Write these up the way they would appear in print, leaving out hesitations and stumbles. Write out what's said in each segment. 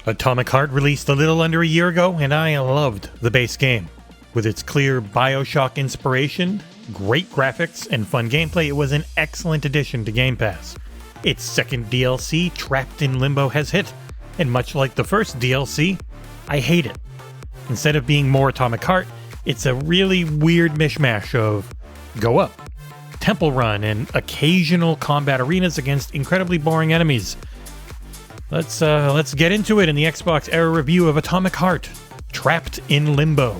Atomic Heart released a little under a year ago, and I loved the base game. With its clear BioShock inspiration, great graphics, and fun gameplay, it was an excellent addition to Game Pass. Its second DLC, Trapped in Limbo, has hit, and much like the first DLC, I hate it. Instead of being more Atomic Heart, it's a really weird mishmash of go up, temple run, and occasional combat arenas against incredibly boring enemies. Let's get into it in the XboxEra review of Atomic Heart, Trapped in Limbo.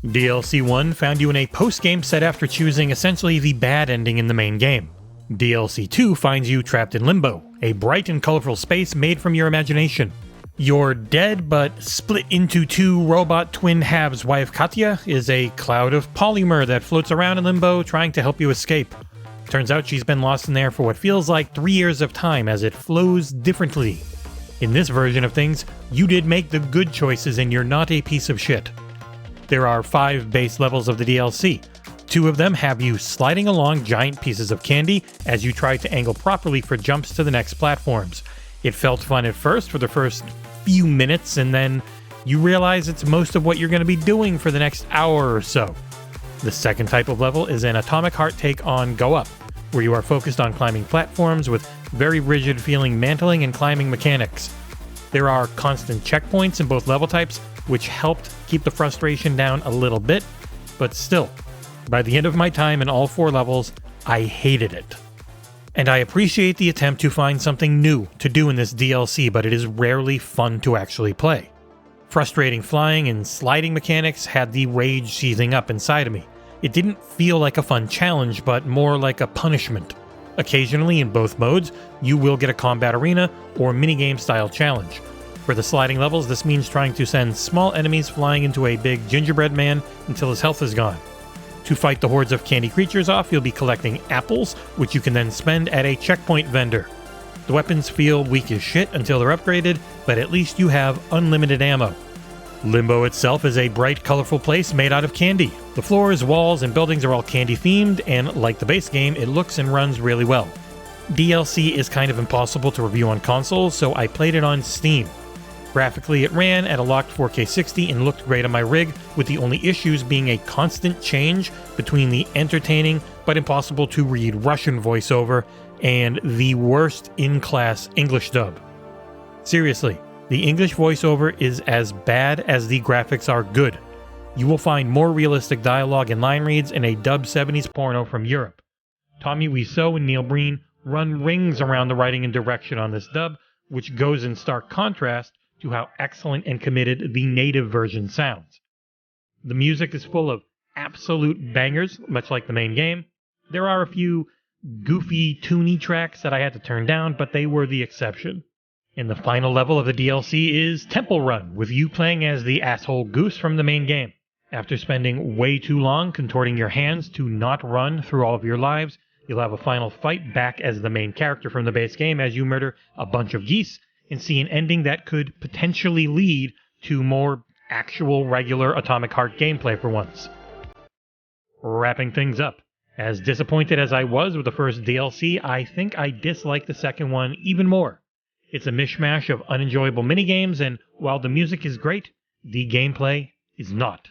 DLC 1 found you in a post-game set after choosing essentially the bad ending in the main game. DLC 2 finds you trapped in Limbo, a bright and colorful space made from your imagination. Your dead but split into two robot twin halves wife Katya is a cloud of polymer that floats around in Limbo trying to help you escape. Turns out she's been lost in there for what feels like 3 years of time as it flows differently. In this version of things, you did make the good choices and you're not a piece of shit. There are 5 base levels of the DLC. 2 of them have you sliding along giant pieces of candy as you try to angle properly for jumps to the next platforms. It felt fun at first for the first few minutes, and then you realize it's most of what you're going to be doing for the next hour or so. The second type of level is an Atomic Heart take on Go Up, where you are focused on climbing platforms with very rigid feeling mantling and climbing mechanics. There are constant checkpoints in both level types, which helped keep the frustration down a little bit, but still, by the end of my time in all 4 levels, I hated it. And I appreciate the attempt to find something new to do in this DLC, but it is rarely fun to actually play. Frustrating flying and sliding mechanics had the rage seething up inside of me. It didn't feel like a fun challenge, but more like a punishment. Occasionally, in both modes, you will get a combat arena or minigame style challenge. For the sliding levels, this means trying to send small enemies flying into a big gingerbread man until his health is gone. To fight the hordes of candy creatures off, you'll be collecting apples, which you can then spend at a checkpoint vendor. The weapons feel weak as shit until they're upgraded, but at least you have unlimited ammo. Limbo itself is a bright, colorful place made out of candy. The floors, walls, and buildings are all candy themed, and like the base game, it looks and runs really well. DLC is kind of impossible to review on consoles, so I played it on Steam. Graphically, it ran at a locked 4K 60 and looked great on my rig, with the only issues being a constant change between the entertaining but impossible to read Russian voiceover and the worst in-class English dub. Seriously, the English voiceover is as bad as the graphics are good. You will find more realistic dialogue and line reads in a dubbed 70s porno from Europe. Tommy Wiseau and Neil Breen run rings around the writing and direction on this dub, which goes in stark contrast to how excellent and committed the native version sounds. The music is full of absolute bangers, much like the main game. There are a few goofy, toony tracks that I had to turn down, but they were the exception. And the final level of the DLC is Temple Run, with you playing as the asshole goose from the main game. After spending way too long contorting your hands to not run through all of your lives, you'll have a final fight back as the main character from the base game as you murder a bunch of geese and see an ending that could potentially lead to more actual regular Atomic Heart gameplay for once. Wrapping things up, as disappointed as I was with the first DLC, I think I dislike the second one even more. It's a mishmash of unenjoyable minigames, and while the music is great, the gameplay is not.